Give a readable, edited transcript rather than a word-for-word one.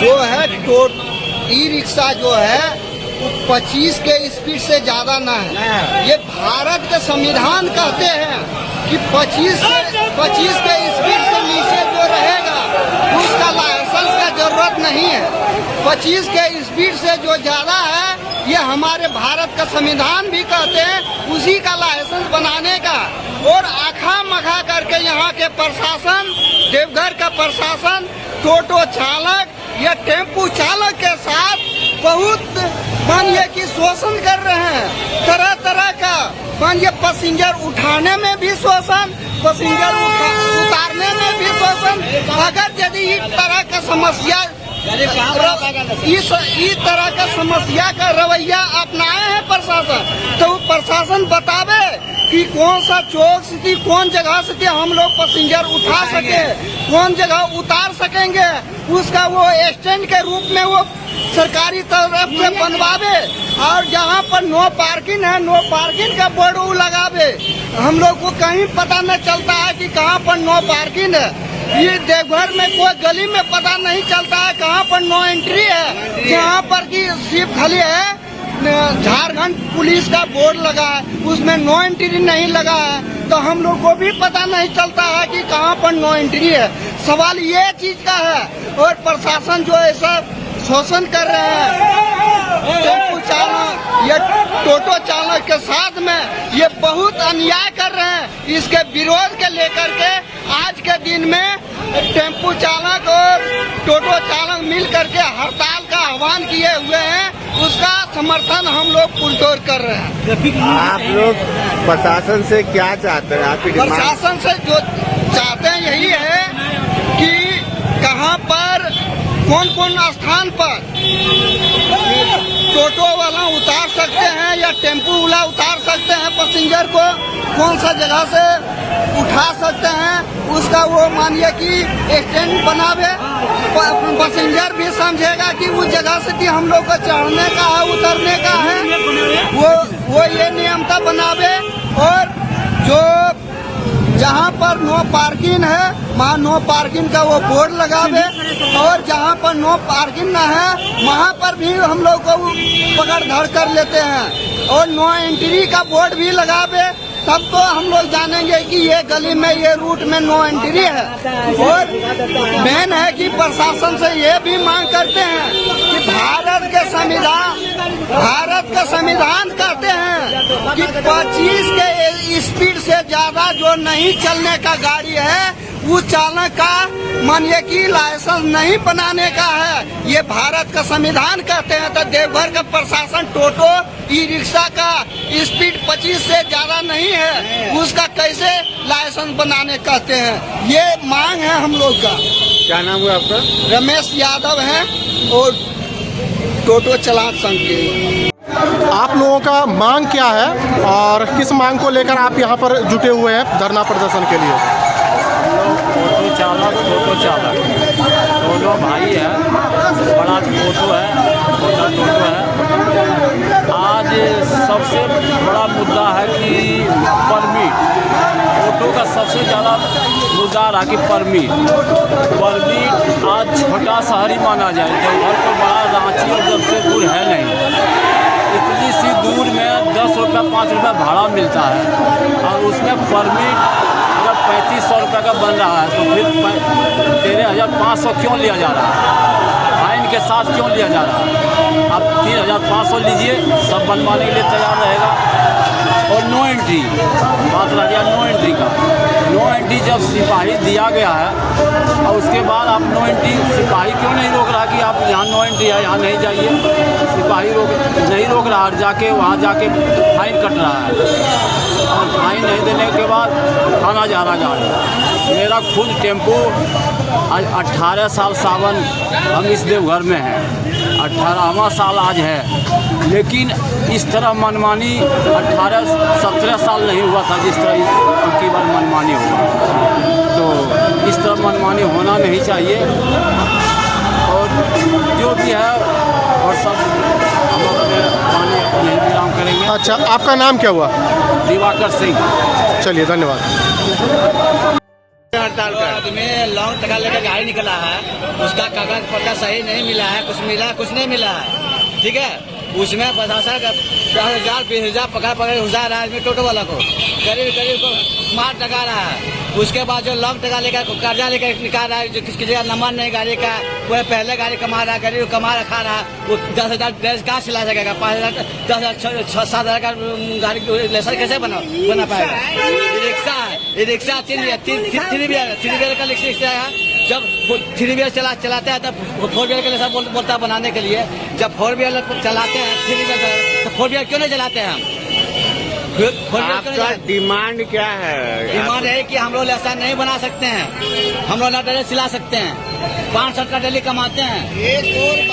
जो है e rickshaw जो है 25 के स्पीड से ज्यादा ना है। ये भारत के संविधान कहते हैं कि 25 के स्पीड से नीचे जो रहेगा उसका लाइसेंस का जरूरत नहीं है। 25 के स्पीड से जो ज्यादा है ये हमारे भारत का संविधान भी कहते हैं उसी का लाइसेंस बनाने का। और आखा मखा करके यहाँ के प्रशासन, देवघर का प्रशासन, टोटो चालक या टेम्पू चालक के साथ बहुत मानिए कि शोषण कर रहे हैं। तरह तरह का मानिए पैसेंजर उठाने में भी शोषण, पैसेंजर उतारने में भी शोषण। अगर यदि इस तरह का समस्या इस तरह का समस्या का रवैया अपनाए हैं प्रशासन, तो प्रशासन बतावे कि कौन सा चौक स्थिति, कौन जगह से हम लोग पैसेंजर उठा सके, कौन जगह उतार सकेंगे, उसका वो स्टैंड के रूप में वो सरकारी तरफ से बनवावे। और जहाँ पर नो पार्किंग है, नो पार्किंग का बोर्ड वो लगावे। हम लोग को कहीं पता न चलता है कि कहाँ पर नो पार्किंग है। ये देवघर में कोई गली में पता नहीं चलता है कहाँ पर नो एंट्री है। जहाँ पर की सिर्फ खाली है झारखंड पुलिस का बोर्ड लगा है, उसमें नो एंट्री नहीं लगा है, तो हम लोग को भी पता नहीं चलता है कि कहाँ पर नो एंट्री है। सवाल ये चीज का है। और प्रशासन जो ऐसा शोषण कर रहे हैं टेम्पू चालक या टोटो चालक के साथ में, ये बहुत अन्याय कर रहे हैं। इसके विरोध के लेकर के आज के दिन में टेम्पू चालक और टोटो चालक मिल करके हड़ताल का आह्वान किए हुए हैं। उसका समर्थन हम लोग पुरजोर कर रहे हैं। आप लोग प्रशासन से क्या चाहते हैं? आपकी प्रशासन से जो चाहते हैं यही है कि कहाँ पर कौन कौन स्थान पर टोटो वाला उतार सकते हैं या टेम्पू वाला उतार सकते हैं पैसेंजर को, कौन सा जगह से उठा सकते हैं, उसका वो मानिए कि स्टैंड बनावे। पैसेंजर भी समझेगा कि उस जगह से कि हम लोग को चढ़ने का है, उतरने का है, वो ये नियमता बनावे। और जो जहाँ पर नो पार्किंग है वहाँ नो पार्किंग का वो बोर्ड लगावे। और जहाँ पर नो पार्किंग न है वहाँ पर भी हम लोग को पकड़ धर कर लेते हैं। और नो एंट्री का बोर्ड भी लगावे, तब तो हम लोग जानेंगे कि ये गली में, ये रूट में नो एंट्री है। और मेन है कि प्रशासन से ये भी मांग करते हैं कि भारत के संविधान कहते हैं कि 25 के स्पीड से ज्यादा जो नहीं चलने का गाड़ी है उस चालक का मानिए कि लाइसेंस नहीं बनाने का है। ये भारत का संविधान कहते हैं। तो देवघर का प्रशासन टोटो ई रिक्शा का स्पीड 25 से ज्यादा नहीं है, उसका कैसे लाइसेंस बनाने कहते हैं। ये मांग है हम लोग का। क्या नाम हुआ आपका? रमेश यादव है और टोटो चालक संघ के। आप लोगों का मांग क्या है और किस मांग को लेकर आप यहाँ पर जुटे हुए हैं धरना प्रदर्शन के लिए? टोटो चालक दोनों भाई है, बड़ा टोटो है, छोटा टोटो है। आज सबसे बड़ा मुद्दा है कि परमिट, टोटो का सबसे ज़्यादा मुद्दा रहा कि परमिट आज छोटा शहरी माना जाए। देवघर को बड़ा रांची और जमशेदपुर है नहीं, इतनी सी दूर में 10 रुपया 5 रुपया भाड़ा मिलता है और उसमें परमिट अगर 3500 रुपये का बन रहा है तो फिर 13,500 क्यों लिया जा रहा है? फाइन के साथ क्यों लिया जा रहा है? आप 3,500 लीजिए, सब बनवाने के लिए तैयार रहेगा। और नो एंट्री बात रह गया, नो एंट्री का। नो एंट्री जब सिपाही दिया गया है और उसके बाद आप नो एंट्री, सिपाही क्यों नहीं रोक रहा कि आप यहाँ नो एंट्री है, यहाँ नहीं जाइए? सिपाही नहीं रोक रहा और जाके वहाँ जाके फाइन कट रहा है। और फाइन नहीं देने के बाद थाना जा रहा गाड़ी। मेरा खुद टेम्पू आज 18 साल सावन हम इस देवघर में हैं, 18वां साल आज है। लेकिन इस तरह मनमानी 18-17 साल नहीं हुआ था जिस तरह उनकी बार मनमानी हुआ। तो इस तरह मनमानी होना नहीं चाहिए। और जो भी है और सब हम अपने यही विराम करेंगे। अच्छा, आपका नाम क्या हुआ? दिवाकर सिंह। चलिए, धन्यवाद। हड़ताल जो कर? आदमी लॉन्ग टका लेकर गाड़ी निकला है, उसका कागज पत्तर सही नहीं मिला है, कुछ मिला है, कुछ नहीं मिला है, ठीक है। उसमें प्रशासन 10,000 20,000 पकड़ घुसा रहा है आदमी टोटो वाला को, करीब को मार लगा रहा है। उसके बाद जो लॉन्ग टका लेकर कर्जा लेकर निकाल रहा है, जो किसी जगह नंबर नहीं गाड़ी का, कोई पहले गाड़ी कमा रहा है, गरीब कमा रखा रहा है, वो 10,000 ड्रेस कहाँ सिला सकेगा, 5,000 10,000 6-7,000 का गाड़ी लेसन कैसे बना पाएगा। ये रिक्शा 3 व्हीलर का रिक्शा है। जब 3 व्हीलर चलाते हैं तब 4 व्हीलर का लेसन बोलता है बनाने के लिए। जब 4 व्हीलर चलाते हैं 3 व्हीलर तो 4 व्हीलर क्यों नहीं चलाते हैं हम? आपका डिमांड क्या है? डिमांड है कि हम लोग ऐसा नहीं बना सकते हैं, हम लोग ना ड्रेस सिला सकते हैं, 500 का डेली कमाते हैं।